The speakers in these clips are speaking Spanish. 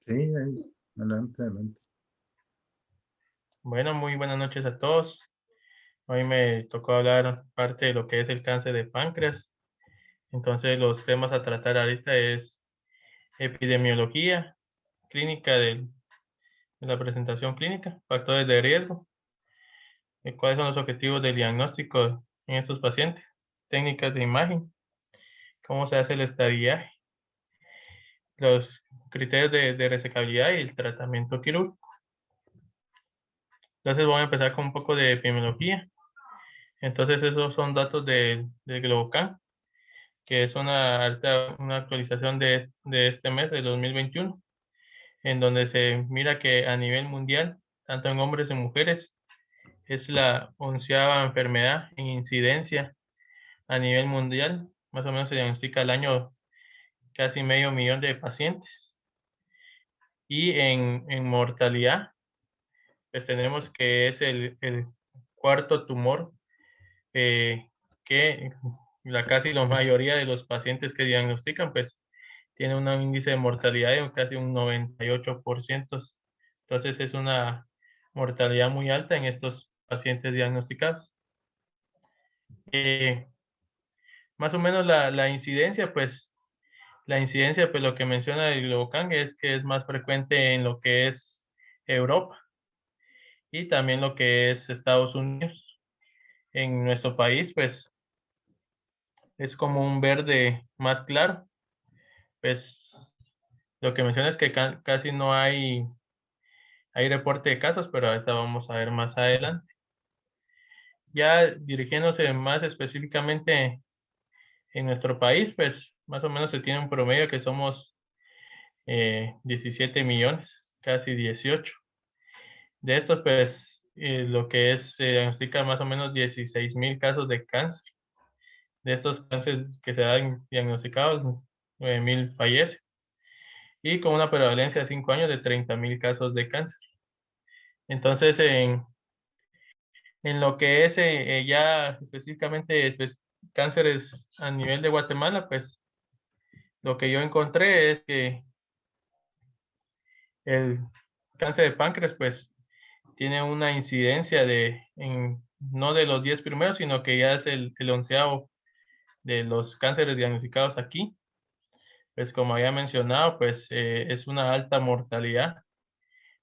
Sí, adelante, adelante. Bueno, muy buenas noches a todos. Hoy me tocó hablar parte de lo que es el cáncer de páncreas. Entonces, los temas a tratar ahorita es epidemiología, clínica de la presentación clínica, factores de riesgo, cuáles son los objetivos del diagnóstico en estos pacientes, técnicas de imagen, cómo se hace el estadiaje, los criterios de resecabilidad y el tratamiento quirúrgico. Entonces, voy a empezar con un poco de epidemiología. Entonces, esos son datos del Globocan, que es una actualización de este mes, de 2021, en donde se mira que a nivel mundial, tanto en hombres y mujeres, es la 11ª enfermedad en incidencia a nivel mundial. Más o menos se diagnostica al año casi medio millón de pacientes. Y en mortalidad, pues tenemos que es el cuarto tumor que casi la mayoría de los pacientes que diagnostican, pues tiene un índice de mortalidad de casi un 98%. Entonces es una mortalidad muy alta en estos pacientes diagnosticados. Eh, Más o menos la incidencia, pues lo que menciona el Globocan es que es más frecuente en lo que es Europa y también lo que es Estados Unidos. En nuestro país, pues es como un verde más claro. Pues lo que menciona es que casi no hay reporte de casos, pero ahorita vamos a ver más adelante. Ya dirigiéndose más específicamente en nuestro país, pues más o menos se tiene un promedio que somos 17 millones, casi 18. De estos, pues lo que es, se diagnostica más o menos 16,000 casos de cáncer. De estos cánceres que se dan diagnosticados, 9,000 fallecen. Y con una prevalencia de 5 años de 30,000 casos de cáncer. Entonces, en lo que es ya específicamente pues, cánceres a nivel de Guatemala, pues lo que yo encontré es que el cáncer de páncreas pues tiene una incidencia no de los 10 primeros, sino que ya es el 11º de los cánceres diagnosticados aquí. Pues como había mencionado, pues es una alta mortalidad,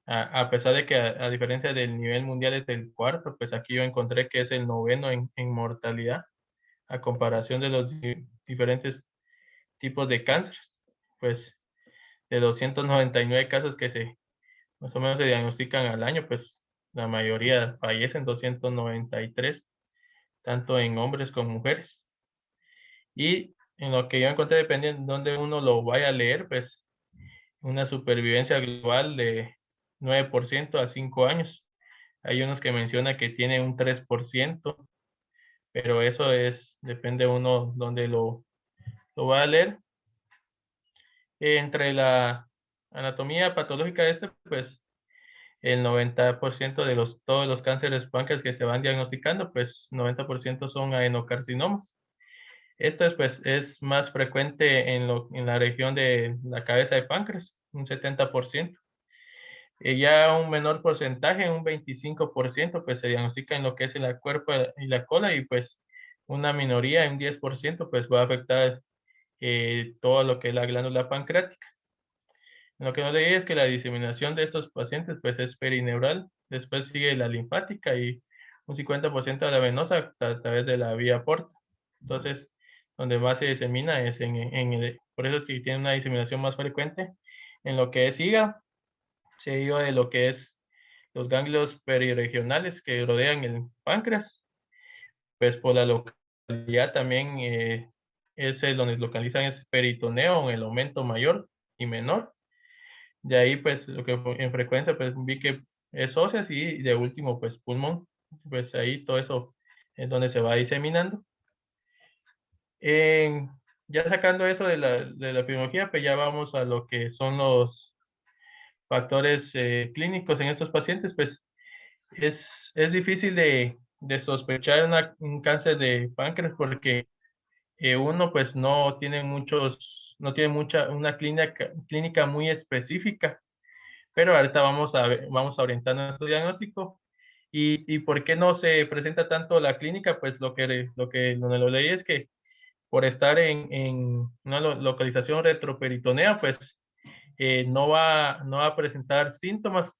a pesar de que a diferencia del nivel mundial es el cuarto, pues aquí yo encontré que es el noveno en mortalidad, a comparación de los diferentes tipos de cáncer. Pues de 299 casos que más o menos se diagnostican al año, pues la mayoría fallecen, 293, tanto en hombres como mujeres. Y en lo que yo encontré, dependiendo de dónde uno lo vaya a leer, pues una supervivencia global de 9% a 5 años. Hay unos que mencionan que tiene un 3%, pero eso depende uno dónde lo va a leer. Entre la anatomía patológica de pues el 90% de todos los cánceres páncreas que se van diagnosticando, pues 90% son adenocarcinomas. Esto pues es más frecuente en la región de la cabeza de páncreas, un 70%. Ya un menor porcentaje, un 25%, pues se diagnostica en lo que es la cuerpo y la cola, y pues una minoría, un 10%, pues va a afectar todo lo que es la glándula pancreática. Lo que no leí es que la diseminación de estos pacientes pues es perineural, después sigue la linfática y un 50% de la venosa a través de la vía porta. Entonces, donde más se disemina es por eso es que tiene una diseminación más frecuente en lo que es hígado, seguido de lo que es los ganglios periregionales que rodean el páncreas, pues por la localidad también es donde localizan es peritoneo en el aumento mayor y menor. De ahí, pues, lo que en frecuencia, pues, vi que es óseas y de último, pues, pulmón. Pues ahí todo eso es donde se va diseminando. En- ya sacando eso de la epidemiología, pues ya vamos a lo que son los factores clínicos en estos pacientes. Pues es difícil de sospechar un cáncer de páncreas porque uno, pues, no tiene mucha, una clínica muy específica Pero ahorita vamos a orientar nuestro diagnóstico. ¿Y por qué no se presenta tanto la clínica? Pues donde lo leí es que por estar en una localización retroperitonea, pues no va a presentar síntomas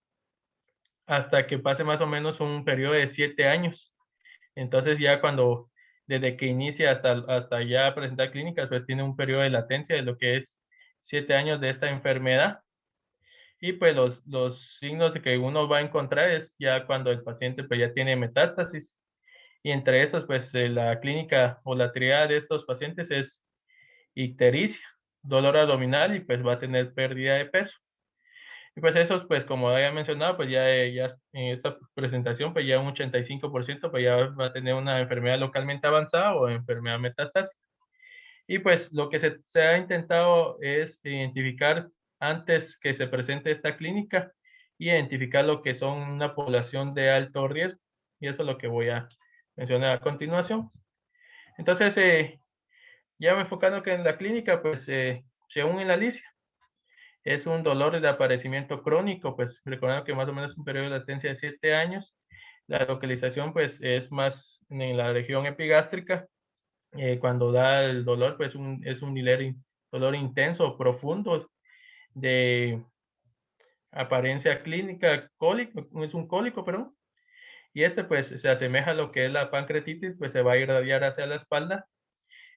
hasta que pase más o menos un periodo de 7 años. Entonces ya desde que inicia hasta ya presentar clínicas, pues tiene un periodo de latencia de lo que es 7 años de esta enfermedad. Y pues los signos de que uno va a encontrar es ya cuando el paciente pues ya tiene metástasis. Y entre estos, pues la clínica o la triada de estos pacientes es ictericia, dolor abdominal y pues va a tener pérdida de peso. Y pues esos, pues como había mencionado, pues ya en esta presentación, pues ya un 85% pues ya va a tener una enfermedad localmente avanzada o enfermedad metastásica. Y pues lo que se ha intentado es identificar antes que se presente esta clínica, identificar lo que son una población de alto riesgo. Y eso es lo que voy a mencionar a continuación. Entonces, ya me enfocando que en la clínica, pues según en la LICIA, es un dolor de aparecimiento crónico, pues recordando que más o menos un periodo de latencia de 7 años. La localización, pues es más en la región epigástrica. Cuando da el dolor, pues es un dolor intenso, profundo, de apariencia clínica, cólico, es un cólico, perdón. Y este, pues se asemeja a lo que es la pancreatitis, pues se va a irradiar hacia la espalda.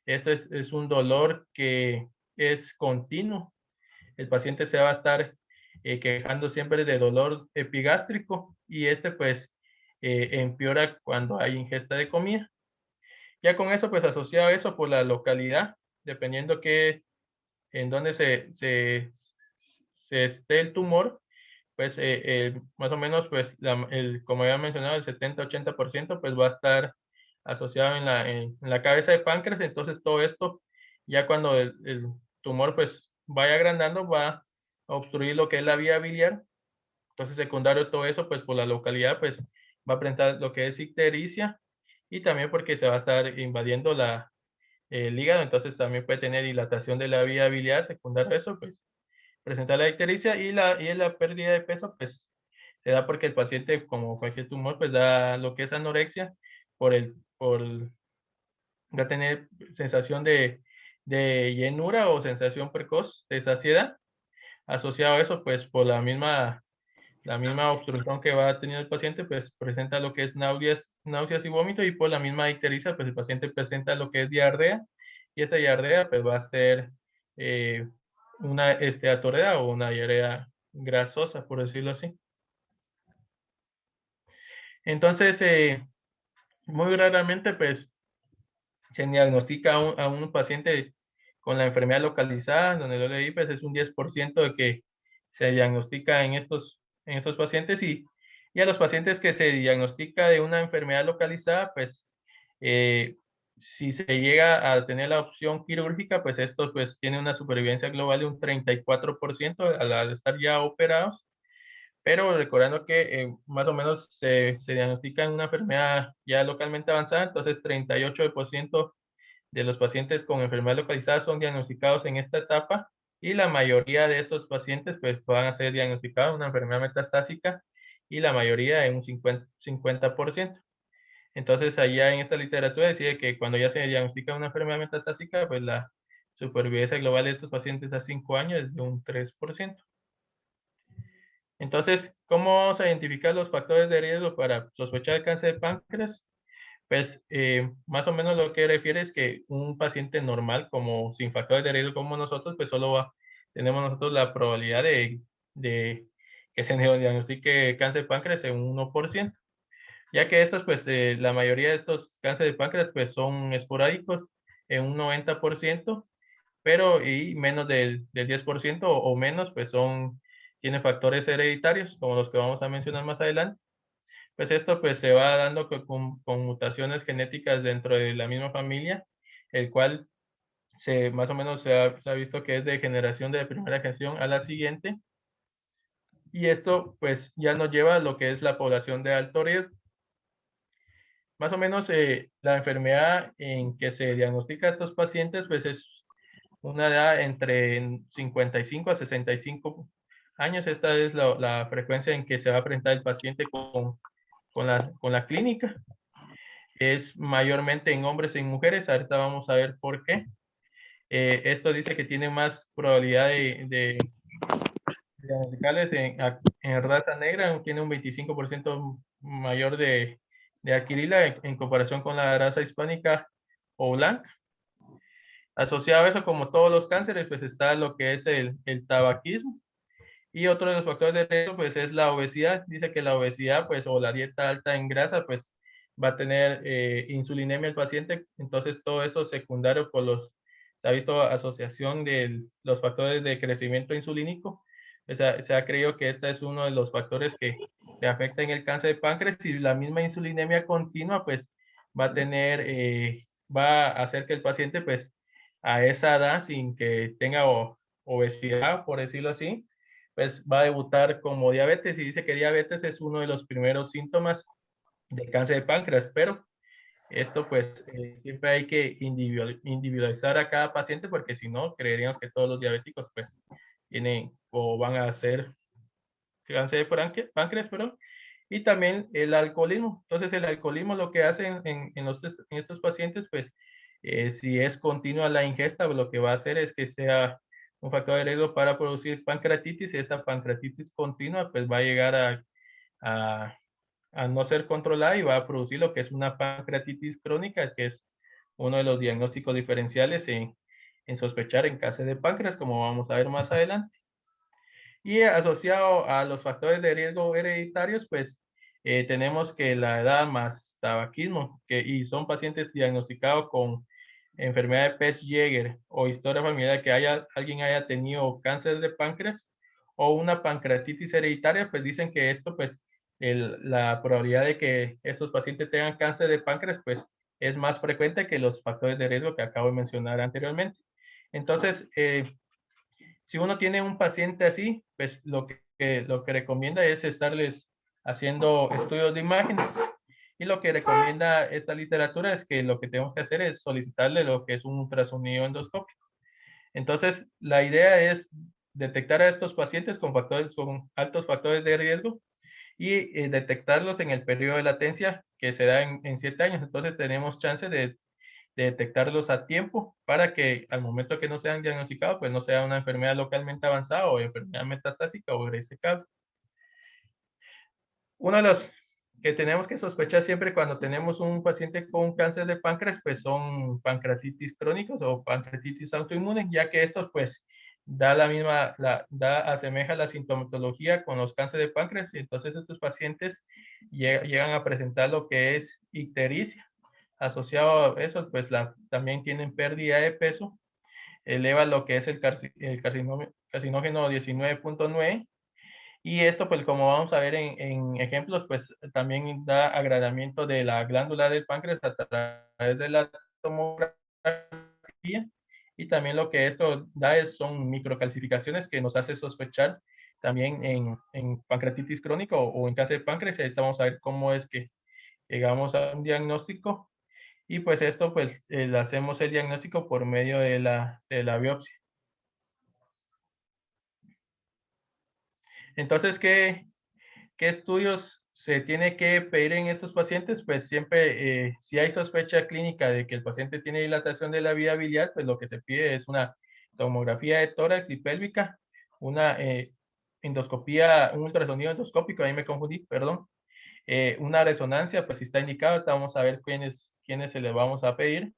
Este es un dolor que es continuo. El paciente se va a estar quejando siempre de dolor epigástrico y este pues empeora cuando hay ingesta de comida. Ya con eso pues asociado a eso por la localidad, dependiendo en dónde se esté el tumor, pues más o menos pues como había mencionado el 70-80% pues va a estar asociado en la cabeza de páncreas. Entonces todo esto ya cuando el tumor pues vaya agrandando va a obstruir lo que es la vía biliar. Entonces secundario a todo eso pues por la localidad pues va a presentar lo que es ictericia y también porque se va a estar invadiendo el hígado. Entonces también puede tener dilatación de la vía biliar. Secundario a eso pues presenta la ictericia y la pérdida de peso, pues se da porque el paciente, como cualquier tumor, pues da lo que es anorexia por va a tener sensación de llenura o sensación precoz de saciedad. Asociado a eso, pues por la misma obstrucción que va a tener el paciente, pues presenta lo que es náuseas y vómito, y por la misma ictericia, pues el paciente presenta lo que es diarrea, y esta diarrea pues va a ser eh, una esteatorrea o una diarrea grasosa, por decirlo así. Entonces, muy raramente pues se diagnostica a un paciente con la enfermedad localizada, donde lo leí, pues es un 10% de que se diagnostica en estos pacientes y a los pacientes que se diagnostica de una enfermedad localizada, pues si se llega a tener la opción quirúrgica, pues estos pues tienen una supervivencia global de un 34% al estar ya operados, pero recordando que más o menos se diagnostica en una enfermedad ya localmente avanzada. Entonces 38% de los pacientes con enfermedad localizada son diagnosticados en esta etapa y la mayoría de estos pacientes pues van a ser diagnosticados en una enfermedad metastásica y la mayoría en un 50%. Entonces allá en esta literatura decía que cuando ya se diagnostica una enfermedad metastásica, pues la supervivencia global de estos pacientes a 5 años es de un 3%. Entonces, ¿cómo vamos a identificar los factores de riesgo para sospechar el cáncer de páncreas? Pues más o menos lo que refiere es que un paciente normal, como sin factores de riesgo como nosotros, pues tenemos nosotros la probabilidad de que se diagnostique cáncer de páncreas en un 1%, ya que estos, pues la mayoría de estos cánceres de páncreas pues son esporádicos en un 90%, pero y menos del 10% o menos pues tienen factores hereditarios, como los que vamos a mencionar más adelante. Pues esto pues se va dando con mutaciones genéticas dentro de la misma familia, el cual más o menos se ha visto que es de generación de primera generación a la siguiente. Y esto pues ya nos lleva a lo que es la población de alto riesgo. Más o menos la enfermedad en que se diagnostica a estos pacientes pues es una edad entre 55 a 65 años. Esta es la frecuencia en que se va a presentar el paciente con la clínica. Es mayormente en hombres y en mujeres. Ahorita vamos a ver por qué. Esto dice que tiene más probabilidad de diagnosticales en raza negra, tiene un 25% mayor de adquirirla en comparación con la raza hispánica o blanca. Asociado a eso, como todos los cánceres, pues está lo que es el tabaquismo. Y otro de los factores de riesgo, pues es la obesidad. Dice que la obesidad, pues, o la dieta alta en grasa, pues, va a tener insulinemia el paciente. Entonces, todo eso secundario se ha visto asociación de los factores de crecimiento insulínico. O sea, se ha creído que este es uno de los factores que afecta en el cáncer de páncreas, y la misma insulinemia continua, pues, va a hacer que el paciente, pues, a esa edad, sin que tenga obesidad, por decirlo así, pues va a debutar como diabetes, y dice que diabetes es uno de los primeros síntomas de cáncer de páncreas, pero esto pues siempre hay que individualizar a cada paciente, porque si no, creeríamos que todos los diabéticos pues tienen o van a hacer cáncer de páncreas, perdón. Y también el alcoholismo. Entonces el alcoholismo lo que hace en estos pacientes, pues si es continua la ingesta, lo que va a hacer es que sea un factor de riesgo para producir pancreatitis, y esta pancreatitis continua pues va a llegar a, a no ser controlada y va a producir lo que es una pancreatitis crónica, que es uno de los diagnósticos diferenciales en sospechar en cáncer de páncreas, como vamos a ver más adelante. Y asociado a los factores de riesgo hereditarios, pues tenemos que la edad más tabaquismo, y son pacientes diagnosticados con enfermedad de Pest-Jäger o historia familiar que alguien haya tenido cáncer de páncreas o una pancreatitis hereditaria, pues dicen que esto, pues la probabilidad de que estos pacientes tengan cáncer de páncreas, pues es más frecuente que los factores de riesgo que acabo de mencionar anteriormente. Entonces, si uno tiene un paciente así, pues lo que recomienda es estarles haciendo estudios de imágenes. Y lo que recomienda esta literatura es que lo que tenemos que hacer es solicitarle lo que es un ultrasonido endoscópico. Entonces, la idea es detectar a estos pacientes con altos factores de riesgo y detectarlos en el periodo de latencia que se da en 7 años. Entonces, tenemos chance de detectarlos a tiempo para que al momento que no sean diagnosticados, pues no sea una enfermedad localmente avanzada o enfermedad metastásica o ese caso. Uno de los que tenemos que sospechar siempre cuando tenemos un paciente con cáncer de páncreas, pues son pancreatitis crónicos o pancreatitis autoinmune, ya que estos pues asemeja la sintomatología con los cánceres de páncreas, y entonces estos pacientes llegan a presentar lo que es ictericia. Asociado a eso, pues también tienen pérdida de peso, eleva lo que es el carcinógeno 19.9, y esto, pues como vamos a ver en ejemplos, pues también da agravamiento de la glándula del páncreas a través de la tomografía, y también lo que esto da son microcalcificaciones que nos hace sospechar también en pancreatitis crónica o en cáncer de páncreas. Ahorita vamos a ver cómo es que llegamos a un diagnóstico. Y pues esto, pues hacemos el diagnóstico por medio de la biopsia. Entonces, ¿qué estudios se tiene que pedir en estos pacientes? Pues siempre, si hay sospecha clínica de que el paciente tiene dilatación de la vía biliar, pues lo que se pide es una tomografía de tórax y pélvica, una endoscopía, un ultrasonido endoscópico, ahí me confundí, perdón. Una resonancia, pues si está indicado, vamos a ver quiénes se le vamos a pedir.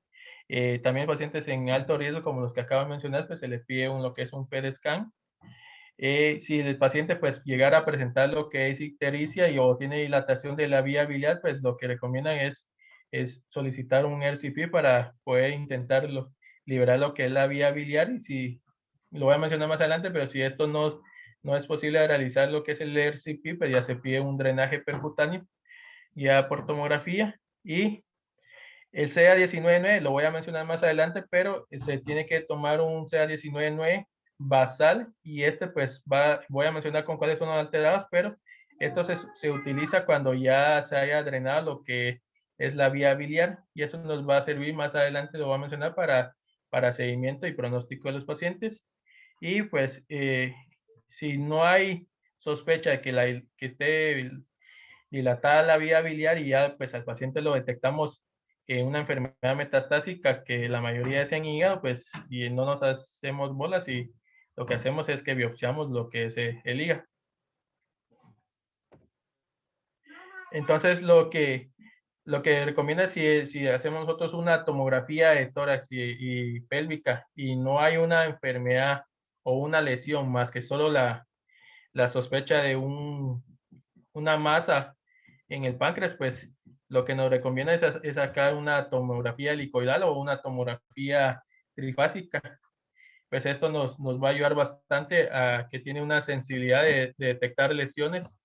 También pacientes en alto riesgo, como los que acabo de mencionar, pues se les pide lo que es un PET scan. Si el paciente pues llegara a presentar lo que es ictericia o tiene dilatación de la vía biliar, pues lo que recomiendan es solicitar un RCP para poder intentarlo liberar lo que es la vía biliar. Y si lo voy a mencionar más adelante, pero si esto no es posible realizar lo que es el RCP, pues ya se pide un drenaje percutáneo ya por tomografía. Y el CA19-9 lo voy a mencionar más adelante, pero se tiene que tomar un CA19-9 basal, y pues voy a mencionar con cuáles son los alterados, pero esto se utiliza cuando ya se haya drenado lo que es la vía biliar, y eso nos va a servir más adelante, lo voy a mencionar para seguimiento y pronóstico de los pacientes. Y pues si no hay sospecha de que esté dilatada la vía biliar y ya pues al paciente lo detectamos una enfermedad metastásica que la mayoría es en hígado, pues y no nos hacemos bolas y lo que hacemos es que biopsiamos lo que es el hígado. Entonces lo que recomienda si hacemos nosotros una tomografía de tórax y pélvica y no hay una enfermedad o una lesión más que solo la sospecha de una masa en el páncreas, pues lo que nos recomienda es sacar una tomografía helicoidal o una tomografía trifásica. Pues esto nos va a ayudar bastante a que tiene una sensibilidad de detectar lesiones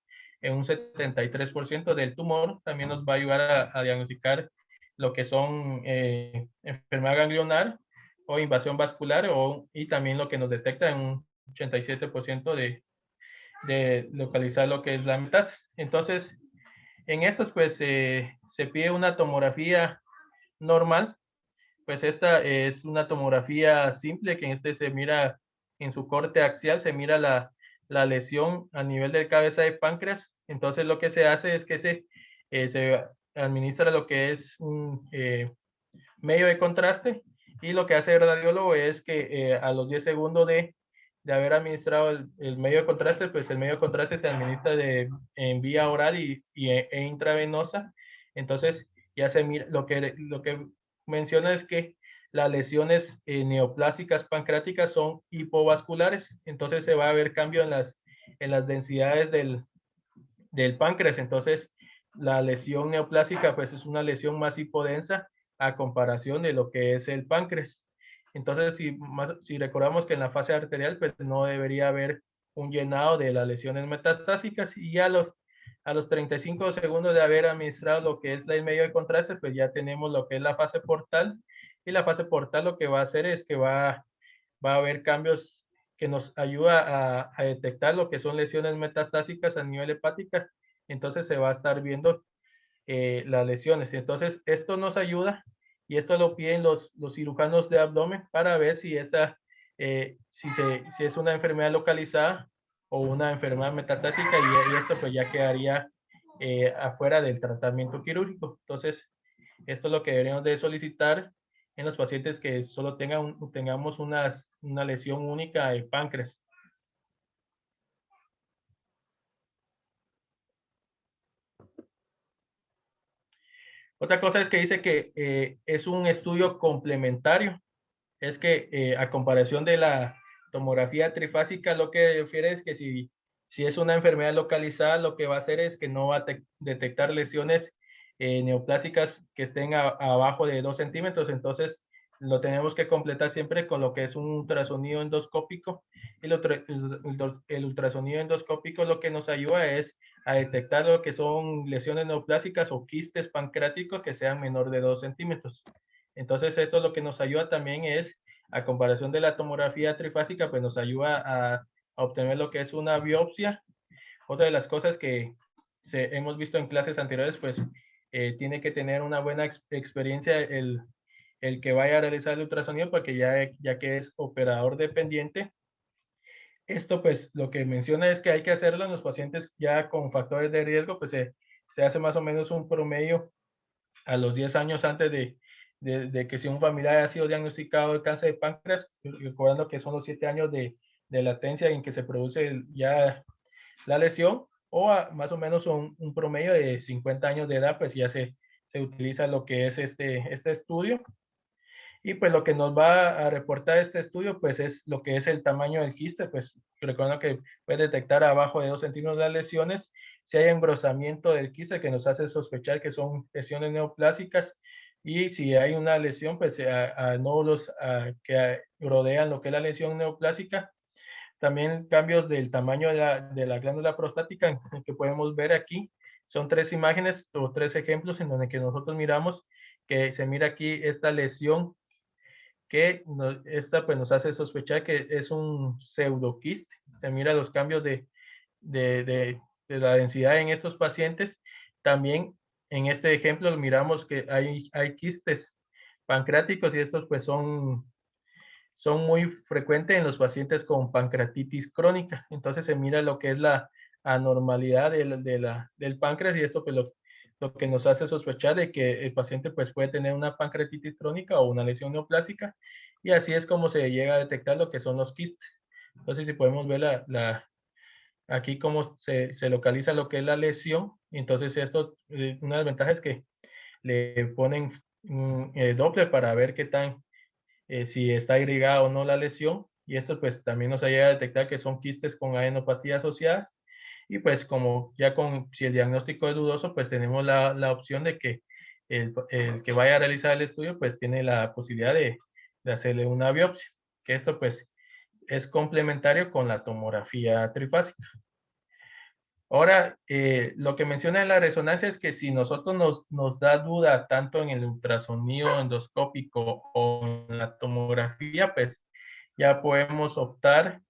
en un 73% del tumor. También nos va a ayudar a diagnosticar lo que son enfermedad ganglionar o invasión vascular y también lo que nos detecta en un 87% de localizar lo que es la metástasis. Entonces, en estos, pues, se pide una tomografía normal. Pues esta es una tomografía simple, que en este se mira en su corte axial, se mira la lesión a nivel de cabeza de páncreas. Entonces, lo que se hace es que se administra lo que es un medio de contraste, y lo que hace el radiólogo es que a los 10 segundos de haber administrado el medio de contraste, pues el medio de contraste se administra en vía oral e intravenosa. Entonces ya se mira, lo que menciona es que las lesiones neoplásicas pancreáticas son hipovasculares, entonces se va a ver cambio en las densidades del páncreas. Entonces, la lesión neoplásica, pues es una lesión más hipodensa a comparación de lo que es el páncreas. Entonces, si recordamos que en la fase arterial, pues no debería haber un llenado de las lesiones metastásicas, y ya a los 35 segundos de haber administrado lo que es el medio de contraste, pues ya tenemos lo que es la fase portal, y la fase portal lo que va a hacer es que va a haber cambios que nos ayuda a detectar lo que son lesiones metastásicas a nivel hepática. Entonces se va a estar viendo las lesiones. Entonces esto nos ayuda, y esto lo piden los cirujanos de abdomen para ver si si es una enfermedad localizada o una enfermedad metastásica, y esto pues ya quedaría afuera del tratamiento quirúrgico. Entonces esto es lo que deberíamos de solicitar en los pacientes que solo tengamos una lesión única de páncreas. Otra cosa es que dice que es un estudio complementario. Es que a comparación de la tomografía trifásica, lo que refiere es que si es una enfermedad localizada, lo que va a hacer es que no va a detectar lesiones neoplásicas que estén abajo de 2 centímetros. Entonces, lo tenemos que completar siempre con lo que es un ultrasonido endoscópico. Y el ultrasonido endoscópico lo que nos ayuda es a detectar lo que son lesiones neoplásicas o quistes pancreáticos que sean menor de 2 centímetros. Entonces, esto lo que nos ayuda también es, a comparación de la tomografía trifásica, pues nos ayuda a obtener lo que es una biopsia. Otra de las cosas que hemos visto en clases anteriores, pues tiene que tener una buena experiencia el que vaya a realizar el ultrasonido, porque ya que es operador dependiente. Esto pues lo que menciona es que hay que hacerlo en los pacientes ya con factores de riesgo, pues se hace más o menos un promedio a los 10 años antes de que si un familiar ha sido diagnosticado de cáncer de páncreas, recordando que son los 7 años de latencia en que se produce ya la lesión, o más o menos un promedio de 50 años de edad, pues ya se utiliza lo que es este estudio. Y pues lo que nos va a reportar este estudio, pues es lo que es el tamaño del quiste. Pues recuerdo que puede detectar abajo de 2 centímetros las lesiones, si hay engrosamiento del quiste que nos hace sospechar que son lesiones neoplásicas, y si hay una lesión, pues a nódulos que rodean lo que es la lesión neoplásica. También cambios del tamaño de la glándula prostática, que podemos ver aquí. Son 3 imágenes o 3 ejemplos en donde que nosotros miramos que se mira aquí esta lesión, que esta pues nos hace sospechar que es un pseudoquiste. Se mira los cambios de la densidad en estos pacientes. También en este ejemplo miramos que hay quistes pancreáticos, y estos pues son muy frecuentes en los pacientes con pancreatitis crónica. Entonces se mira lo que es la anormalidad del páncreas y esto pues lo que nos hace sospechar de que el paciente pues puede tener una pancreatitis crónica o una lesión neoplásica y así es como se llega a detectar lo que son los quistes. Entonces si podemos ver aquí cómo se localiza lo que es la lesión, entonces esto, una de las ventajas es que le ponen Doppler para ver qué tan, si está irrigada o no la lesión y esto pues también nos ayuda a detectar que son quistes con adenopatía asociadas y pues como ya si el diagnóstico es dudoso, pues tenemos la opción de que el que vaya a realizar el estudio, pues tiene la posibilidad de hacerle una biopsia, que esto pues es complementario con la tomografía trifásica. Ahora, lo que menciona en la resonancia es que si nosotros nos da duda tanto en el ultrasonido endoscópico o en la tomografía, pues ya podemos optar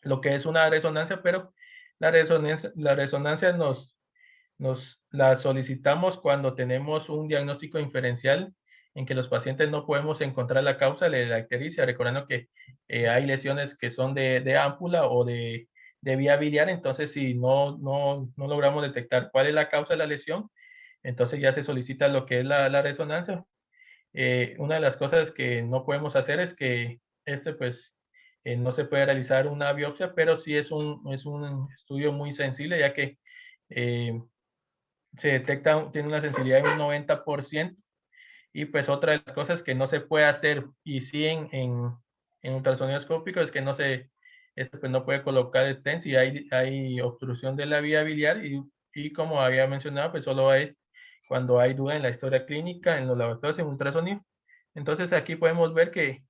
lo que es una resonancia, pero la resonancia nos la solicitamos cuando tenemos un diagnóstico inferencial en que los pacientes no podemos encontrar la causa de la ictericia, recordando que hay lesiones que son de ámpula o de vía biliar, entonces si no logramos detectar cuál es la causa de la lesión, entonces ya se solicita lo que es la resonancia. Una de las cosas que no podemos hacer es que pues no se puede realizar una biopsia, pero sí es un estudio muy sensible, ya que eh, se detecta, tiene una sensibilidad de un 90%, y pues otra de las cosas que no se puede hacer, y sí en ultrasonido escópico, es que pues no puede colocar stents si hay obstrucción de la vía biliar, y como había mencionado, pues solo hay cuando hay duda en la historia clínica, en los laboratorios, en ultrasonido. Entonces aquí podemos ver que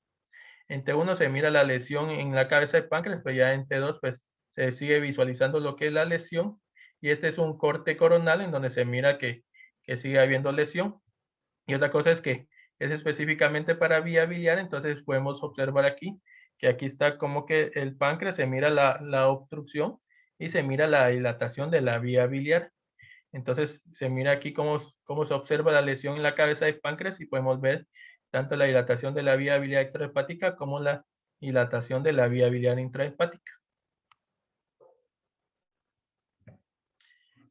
en T1 se mira la lesión en la cabeza del páncreas, pero ya en T2 pues se sigue visualizando lo que es la lesión, y este es un corte coronal en donde se mira que sigue habiendo lesión. Y otra cosa es que es específicamente para vía biliar, entonces podemos observar aquí que aquí está como que el páncreas, se mira la obstrucción y se mira la dilatación de la vía biliar. Entonces se mira aquí cómo se observa la lesión en la cabeza del páncreas y podemos ver tanto la dilatación de la vía biliar extrahepática como la dilatación de la vía biliar intrahepática.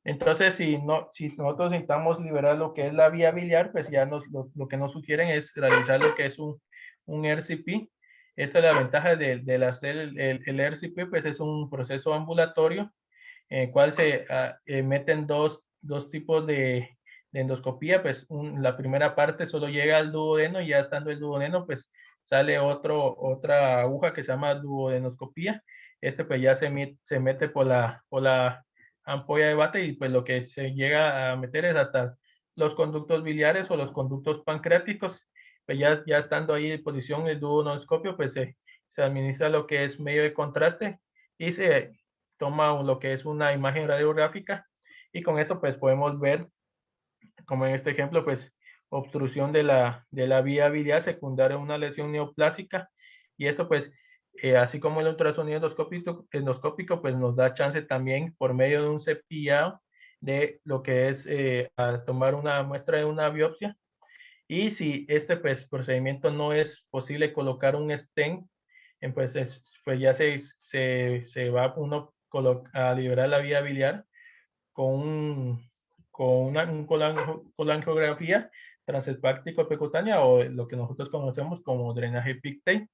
Entonces, si nosotros necesitamos liberar lo que es la vía biliar, pues ya lo que nos sugieren es realizar lo que es un RCP. Esta es la ventaja de hacer el RCP, pues es un proceso ambulatorio en el cual se meten dos tipos de endoscopía. Pues la primera parte solo llega al duodeno y ya estando el duodeno, pues sale otra aguja que se llama duodenoscopía. Pues ya se mete por la ampolla de Vater y pues lo que se llega a meter es hasta los conductos biliares o los conductos pancreáticos. Pues ya estando ahí en posición el duodenoscopio, pues se administra lo que es medio de contraste y se toma lo que es una imagen radiográfica y con esto pues podemos ver, como en este ejemplo, pues obstrucción de la vía biliar secundaria a una lesión neoplásica, y esto pues así como el ultrasonido endoscópico pues nos da chance también por medio de un cepillado de lo que es a tomar una muestra de una biopsia, y si este pues procedimiento no es posible colocar un stent, pues ya se va uno a liberar la vía biliar con, colangiografía transepáctico percutánea o lo que nosotros conocemos como drenaje Pictet.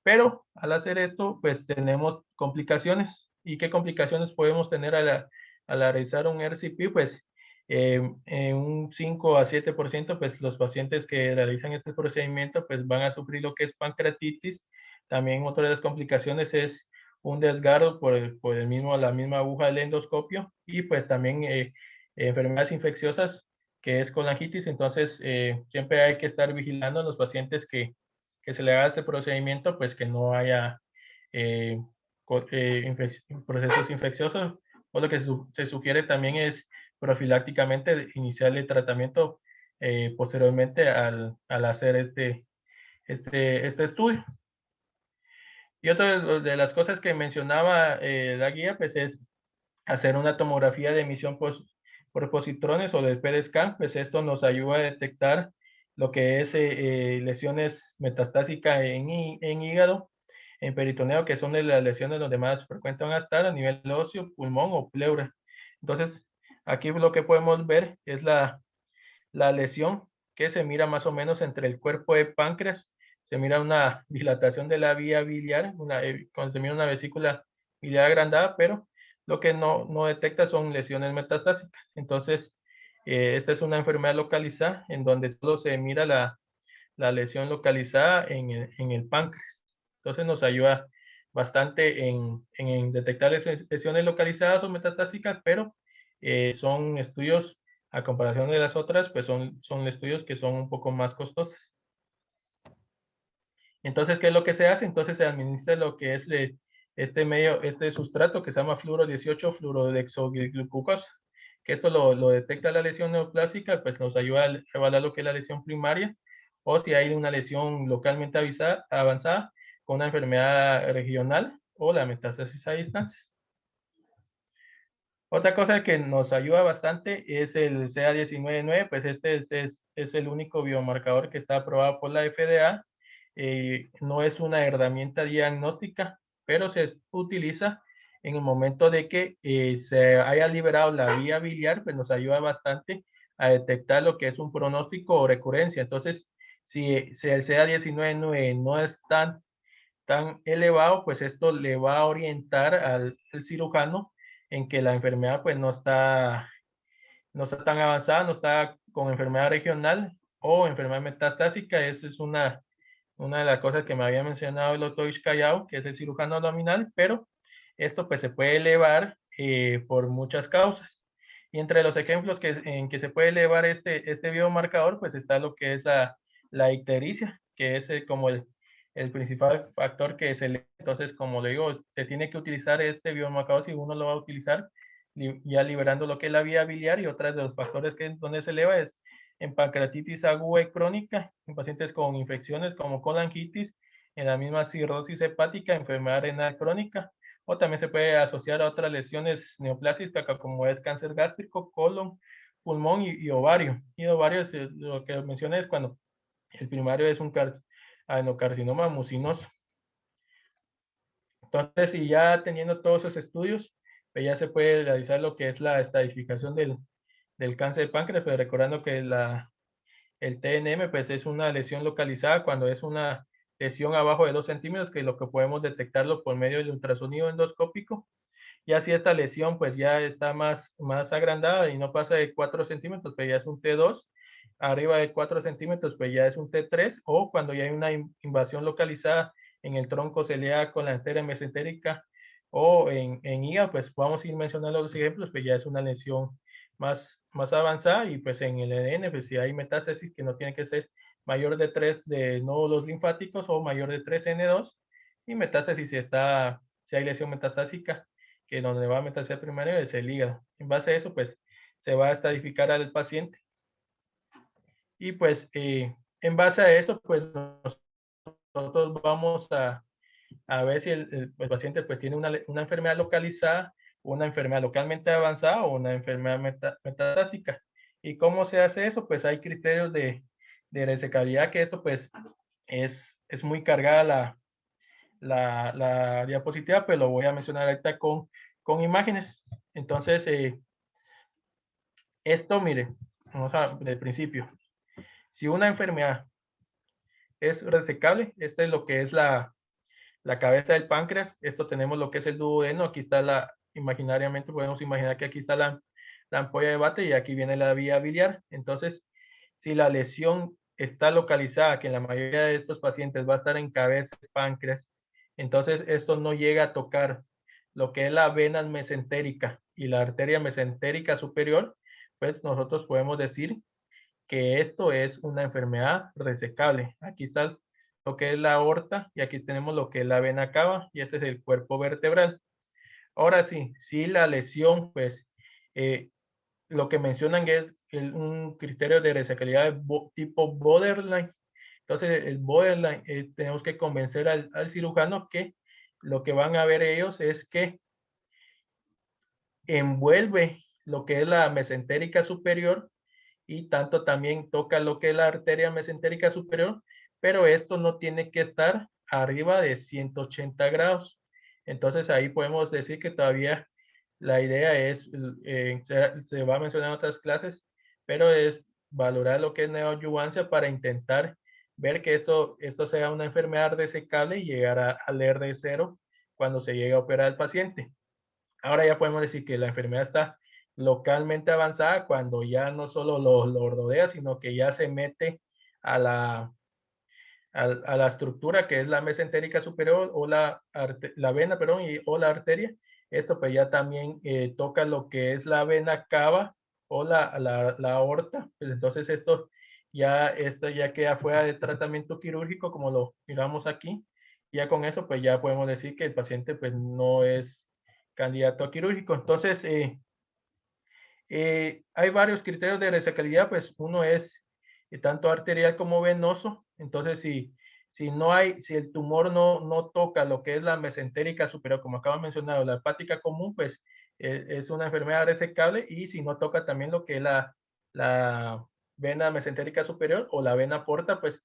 Pero al hacer esto, pues tenemos complicaciones. ¿Y qué complicaciones podemos tener al realizar un RCP? Pues en un 5 a 7%, pues los pacientes que realizan este procedimiento, pues van a sufrir lo que es pancreatitis. También otra de las complicaciones es un desgarro la misma aguja del endoscopio, y pues también enfermedades infecciosas que es colangitis. Entonces siempre hay que estar vigilando a los pacientes que se le haga este procedimiento, pues que no haya eh, procesos infecciosos, o lo que se sugiere también es profilácticamente iniciar el tratamiento posteriormente al hacer este estudio. Y otra de las cosas que mencionaba la guía, pues es hacer una tomografía de emisión por positrones o del PET scan, pues esto nos ayuda a detectar lo que es lesiones metastásicas en hígado, en peritoneo, que son de las lesiones donde más frecuentes van a estar a nivel óseo, pulmón o pleura. Entonces, aquí lo que podemos ver es la lesión que se mira más o menos entre el cuerpo de páncreas, se mira una dilatación de la vía biliar, cuando se mira una vesícula biliar agrandada, pero lo que no detecta son lesiones metastásicas. Entonces, esta es una enfermedad localizada en donde solo se mira la lesión localizada en el páncreas. Entonces nos ayuda bastante en detectar lesiones localizadas o metastásicas, pero son estudios, a comparación de las otras, pues son estudios que son un poco más costosos. Entonces, ¿qué es lo que se hace? Entonces se administra lo que es este sustrato que se llama fluoro 18 fluorodexoglucosa, que esto lo detecta la lesión neoplásica, pues nos ayuda a evaluar lo que es la lesión primaria, o si hay una lesión localmente avanzada con una enfermedad regional o la metástasis a distancia. Otra cosa que nos ayuda bastante es el CA19-9, pues este es el único biomarcador que está aprobado por la FDA. No es una herramienta diagnóstica, pero se utiliza en el momento de que se haya liberado la vía biliar, pues nos ayuda bastante a detectar lo que es un pronóstico o recurrencia. Entonces, si el CA19-9 no es tan elevado, pues esto le va a orientar al cirujano en que la enfermedad pues no está tan avanzada, no está con enfermedad regional o enfermedad metastásica. Esa es una de las cosas que me había mencionado el doctor Callao, que es el cirujano abdominal, pero esto pues se puede elevar por muchas causas. Y entre los ejemplos en que se puede elevar este biomarcador, pues está lo que es la ictericia, que es como el principal factor que se eleva. Entonces, como le digo, se tiene que utilizar este biomarcador si uno lo va a utilizar, ya liberando lo que es la vía biliar, y otros de los factores donde se eleva es en pancreatitis aguda y crónica, en pacientes con infecciones como colangitis, en la misma cirrosis hepática, enfermedad renal crónica, o también se puede asociar a otras lesiones neoplásicas como es cáncer gástrico, colon, pulmón y ovario. Y ovario, lo que mencioné es cuando el primario es un adenocarcinoma mucinoso. Entonces, si ya teniendo todos esos estudios, pues ya se puede realizar lo que es la estadificación del cáncer de páncreas, pero recordando que el TNM pues es una lesión localizada cuando es una lesión abajo de 2 centímetros, que es lo que podemos detectarlo por medio del ultrasonido endoscópico. Ya si esta lesión pues ya está más agrandada y no pasa de 4 centímetros, pues ya es un T2. Arriba de 4 centímetros, pues ya es un T3. O cuando ya hay una invasión localizada en el tronco ciliar con la arteria mesentérica o en hígado, pues vamos a ir mencionando los ejemplos, pues ya es una lesión más avanzada. Y pues en el ADN, pues si hay metástasis que no tiene que ser mayor de 3 de nódulos linfáticos o mayor de 3 N2, y metástasis si hay lesión metastásica, que donde va a meterse primario es el hígado. En base a eso, pues se va a estadificar al paciente. Y pues en base a eso, pues nosotros vamos a ver si el paciente pues tiene una enfermedad localizada, una enfermedad localmente avanzada o una enfermedad metastásica. ¿Y cómo se hace eso? Pues hay criterios de resecabilidad, que esto pues es muy cargada la diapositiva, pero lo voy a mencionar ahorita con imágenes. Entonces, esto, mire, vamos a del principio. Si una enfermedad es resecable, esta es lo que es la cabeza del páncreas. Esto tenemos lo que es el duodeno. Aquí está imaginariamente podemos imaginar que aquí está la ampolla de Vater y aquí viene la vía biliar. Entonces, si la lesión está localizada, que en la mayoría de estos pacientes va a estar en cabeza del páncreas, entonces esto no llega a tocar lo que es la vena mesentérica y la arteria mesentérica superior, pues nosotros podemos decir que esto es una enfermedad resecable. Aquí está lo que es la aorta y aquí tenemos lo que es la vena cava, y este es el cuerpo vertebral. Ahora sí, si la lesión, pues lo que mencionan es un criterio de resecabilidad tipo borderline. Entonces, el borderline, tenemos que convencer al cirujano que lo que van a ver ellos es que envuelve lo que es la mesentérica superior, y tanto también toca lo que es la arteria mesentérica superior, pero esto no tiene que estar arriba de 180 grados. Entonces ahí podemos decir que todavía la idea es, se va a mencionar en otras clases, pero es valorar lo que es neoadyuvancia para intentar ver que esto sea una enfermedad resecable y llegar al R0 cuando se llegue a operar al paciente. Ahora ya podemos decir que la enfermedad está localmente avanzada cuando ya no solo lo rodea, sino que ya se mete a la estructura que es la mesentérica superior o la vena, perdón, o la arteria. Esto pues ya también toca lo que es la vena cava o la aorta. Pues entonces esto ya queda fuera de tratamiento quirúrgico como lo miramos aquí. Ya con eso pues ya podemos decir que el paciente pues no es candidato a quirúrgico. Entonces hay varios criterios de resecabilidad, pues uno es tanto arterial como venoso. Entonces, si el tumor no toca lo que es la mesentérica superior, como acabo de mencionar, o la hepática común, pues es una enfermedad resecable. Y si no toca también lo que es la vena mesentérica superior o la vena porta, pues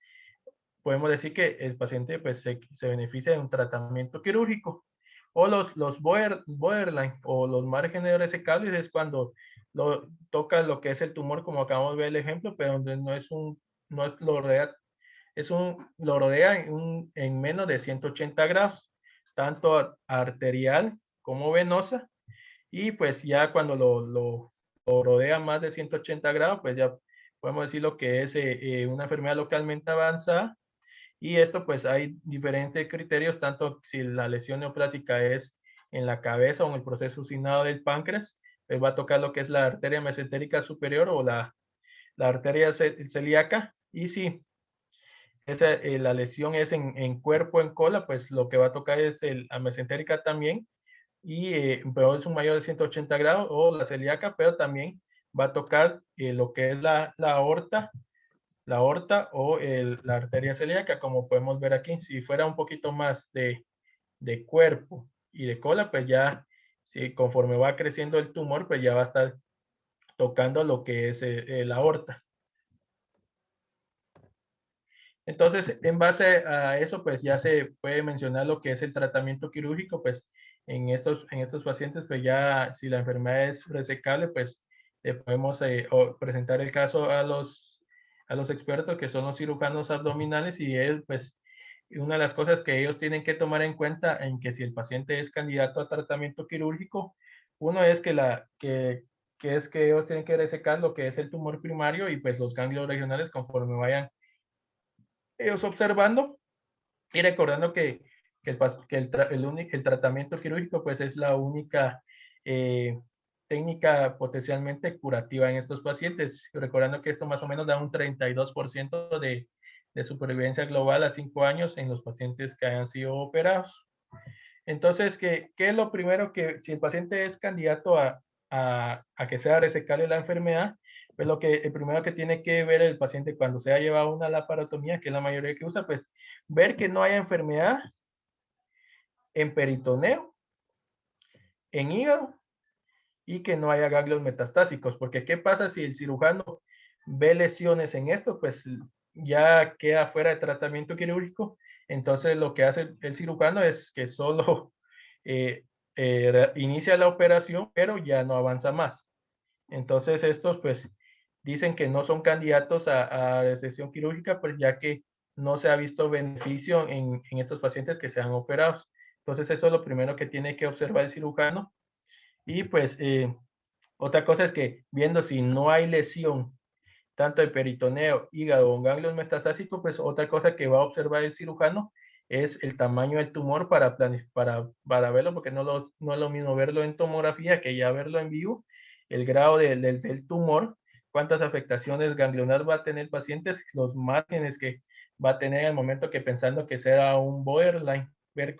podemos decir que el paciente pues, se beneficia de un tratamiento quirúrgico. O los borderline o los márgenes resecables es cuando toca lo que es el tumor, como acabamos de ver el ejemplo, pero donde no es lo rodea, lo rodea en menos de 180 grados, tanto arterial como venosa. Y pues ya cuando lo rodea más de 180 grados, pues ya podemos decir lo que es una enfermedad localmente avanzada. Y esto pues hay diferentes criterios, tanto si la lesión neoplásica es en la cabeza o en el proceso signado del páncreas, pues va a tocar lo que es la arteria mesentérica superior o la arteria celíaca. Y si la lesión es en cuerpo, en cola, pues lo que va a tocar es la mesentérica también, pero es un mayor de 180 grados, o la celíaca, pero también va a tocar lo que es la aorta o la arteria celíaca, como podemos ver aquí. Si fuera un poquito más de cuerpo y de cola, pues ya, si conforme va creciendo el tumor, pues ya va a estar tocando lo que es la aorta. Entonces, en base a eso, pues ya se puede mencionar lo que es el tratamiento quirúrgico, pues en estos pacientes, pues ya si la enfermedad es resecable, pues podemos presentar el caso a los expertos que son los cirujanos abdominales, y es pues una de las cosas que ellos tienen que tomar en cuenta en que si el paciente es candidato a tratamiento quirúrgico, uno es que es que ellos tienen que resecar lo que es el tumor primario y pues los ganglios regionales conforme vayan ellos observando y recordando el tratamiento quirúrgico pues es la única técnica potencialmente curativa en estos pacientes, recordando que esto más o menos da un 32% de supervivencia global a 5 años en los pacientes que hayan sido operados. Entonces, ¿qué es lo primero que, si el paciente es candidato a que sea resecable la enfermedad? Pues el primero que tiene que ver el paciente cuando se ha llevado una laparotomía, que es la mayoría que usa, pues ver que no haya enfermedad en peritoneo, en hígado, y que no haya ganglios metastásicos, porque ¿qué pasa si el cirujano ve lesiones en esto? Pues ya queda fuera de tratamiento quirúrgico. Entonces lo que hace el cirujano es que solo inicia la operación, pero ya no avanza más. Entonces estos pues dicen que no son candidatos a recesión quirúrgica, pues ya que no se ha visto beneficio en estos pacientes que se han operado. Entonces eso es lo primero que tiene que observar el cirujano. Y pues otra cosa es que viendo si no hay lesión tanto de peritoneo, hígado o ganglios metastásicos, pues otra cosa que va a observar el cirujano es el tamaño del tumor para verlo, porque no es lo mismo verlo en tomografía que ya verlo en vivo, el grado del tumor, cuántas afectaciones ganglionares va a tener el paciente, los márgenes que va a tener en el momento que pensando que sea un borderline, ver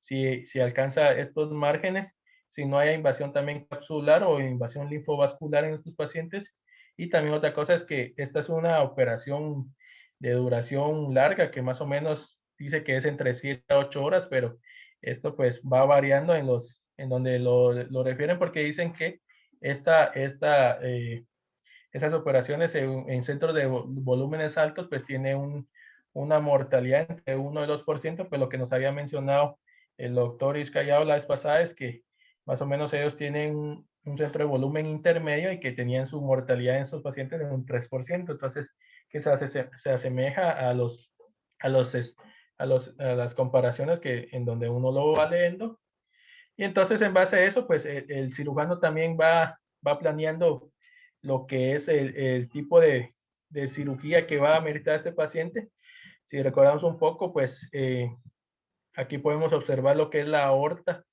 si alcanza estos márgenes, si no hay invasión también capsular o invasión linfovascular en estos pacientes. Y también otra cosa es que esta es una operación de duración larga, que más o menos dice que es entre 7 a 8 horas, pero esto pues va variando en donde lo refieren, porque dicen que esta esas operaciones en centros de volúmenes altos, pues tiene una mortalidad entre 1 y 2%, pues lo que nos había mencionado el doctor Iscayao la vez pasada es que más o menos ellos tienen un centro de volumen intermedio y que tenían su mortalidad en sus pacientes de un 3%. Entonces, que se asemeja a las comparaciones que en donde uno lo va leyendo. Y entonces, en base a eso, pues el cirujano también va planeando lo que es el tipo de cirugía que va a ameritar este paciente. Si recordamos un poco, pues aquí podemos observar lo que es la aorta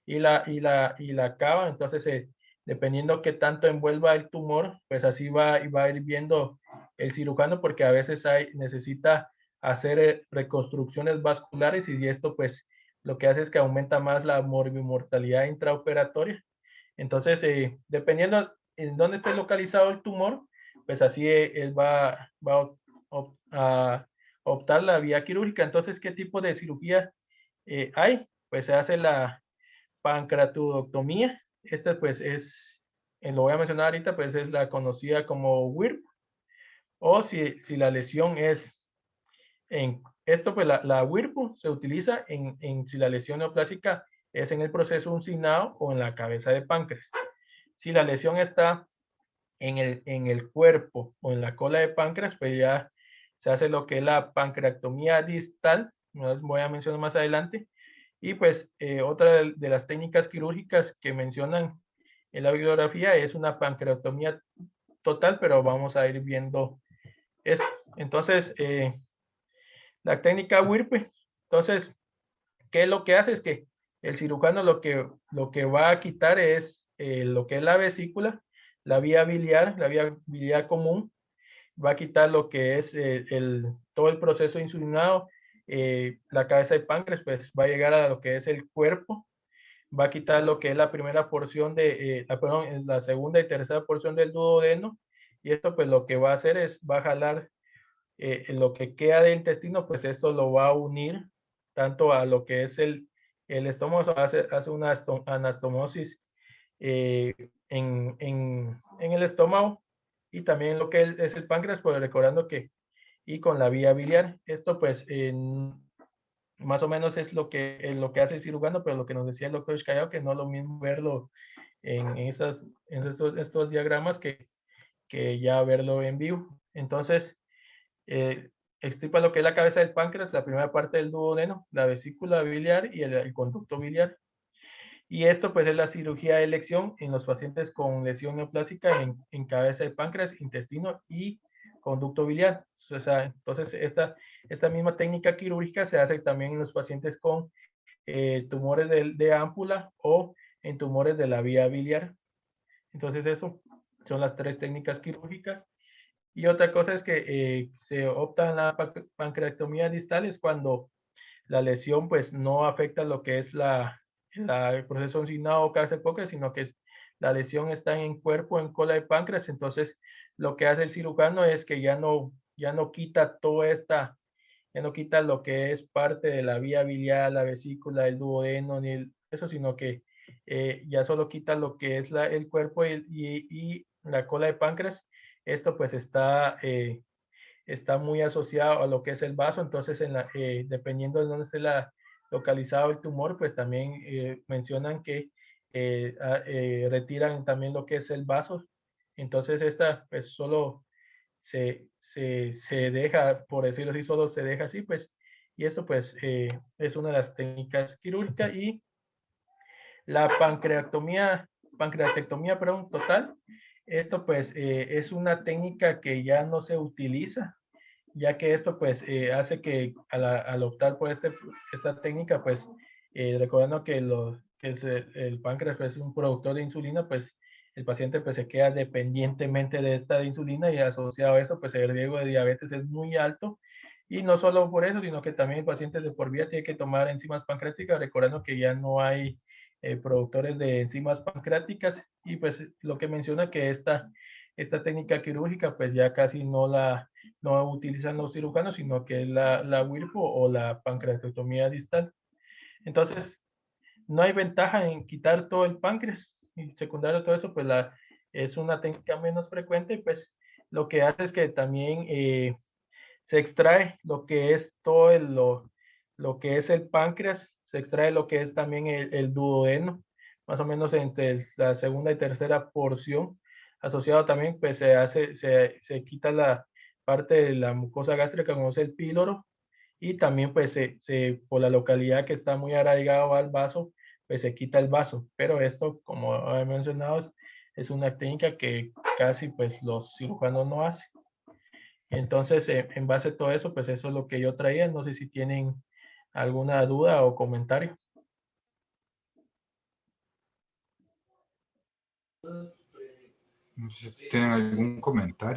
y la cava. Entonces, dependiendo qué tanto envuelva el tumor, pues así va a ir viendo el cirujano, porque a veces necesita hacer reconstrucciones vasculares y esto pues lo que hace es que aumenta más la morbimortalidad intraoperatoria. Entonces, dependiendo en dónde esté localizado el tumor, pues así él va a optar la vía quirúrgica. Entonces, ¿qué tipo de cirugía hay? Pues se hace la pancreatodoctomía. Esta pues lo voy a mencionar ahorita, pues es la conocida como WIRP. O si la lesión es esto, pues la WIRPU se utiliza si la lesión neoplásica es en el proceso uncinado o en la cabeza de páncreas. Si la lesión está en el cuerpo o en la cola de páncreas, pues ya se hace lo que es la pancreatomía distal, voy a mencionar más adelante. Y pues otra de las técnicas quirúrgicas que mencionan en la bibliografía es una pancreatomía total, pero vamos a ir viendo esto. Entonces, la técnica WIRP, entonces, ¿qué es lo que hace? Es que el cirujano lo que va a quitar es lo que es la vesícula, la vía biliar común, va a quitar lo que es todo el proceso insulinado, la cabeza de páncreas, pues va a llegar a lo que es el cuerpo, va a quitar lo que es la primera porción perdón, la segunda y tercera porción del duodeno, y esto pues lo que va a hacer es, va a jalar lo que queda del intestino, pues esto lo va a unir tanto a lo que es el estómago, hace una anastomosis en el estómago, y también lo que es el páncreas, pues recordando que, y con la vía biliar, esto pues más o menos es lo que hace el cirujano, pero lo que nos decía el doctor Callao, que no es lo mismo verlo en estos diagramas que ya verlo en vivo. Entonces, extirpa lo que es la cabeza del páncreas, la primera parte del duodeno, la vesícula biliar y el conducto biliar. Y esto pues es la cirugía de elección en los pacientes con lesión neoplásica en cabeza de páncreas, intestino y conducto biliar. O sea, entonces esta misma técnica quirúrgica se hace también en los pacientes con tumores de ámpula o en tumores de la vía biliar. Entonces eso son las tres técnicas quirúrgicas. Y otra cosa es que se opta en la pancreatomía distal es cuando la lesión pues no afecta lo que es el proceso uncinado o cabeza de páncreas, sino que la lesión está en cuerpo, en cola de páncreas. Entonces lo que hace el cirujano es que ya no quita ya no quita lo que es parte de la vía biliar, la vesícula, el duodeno, ni eso, sino que ya solo quita lo que es el cuerpo y la cola de páncreas. Esto pues está muy asociado a lo que es el vaso. Entonces dependiendo de dónde esté localizado el tumor, pues también mencionan que retiran también lo que es el vaso. Entonces esta pues solo se deja, por decirlo así, solo se deja así, pues, y esto pues es una de las técnicas quirúrgicas. Y la pancreatectomía, perdón, total, esto pues es una técnica que ya no se utiliza, ya que esto pues hace que al optar por esta técnica, pues recordando que el páncreas pues, es un productor de insulina, pues el paciente pues se queda dependientemente de esta insulina, y asociado a eso pues el riesgo de diabetes es muy alto. Y no solo por eso, sino que también el paciente de por vida tiene que tomar enzimas pancreáticas, recordando que ya no hay productores de enzimas pancreáticas. Y pues lo que menciona que esta técnica quirúrgica pues ya casi no utilizan los cirujanos, sino que es la WIRPO o la pancreatectomía distal. Entonces, no hay ventaja en quitar todo el páncreas. Y secundario a todo eso, pues es una técnica menos frecuente, pues lo que hace es que también se extrae lo que es todo lo que es el páncreas, se extrae lo que es también el duodeno, más o menos entre la segunda y tercera porción. Asociado también, pues se quita la parte de la mucosa gástrica, como es el píloro, y también pues por la localidad que está muy arraigado al vaso, pues se quita el vaso. Pero esto, como he mencionado, es una técnica que casi pues los cirujanos no hacen. Entonces, en base a todo eso, pues eso es lo que yo traía. No sé si tienen alguna duda o comentario. No sé si tienen algún comentario.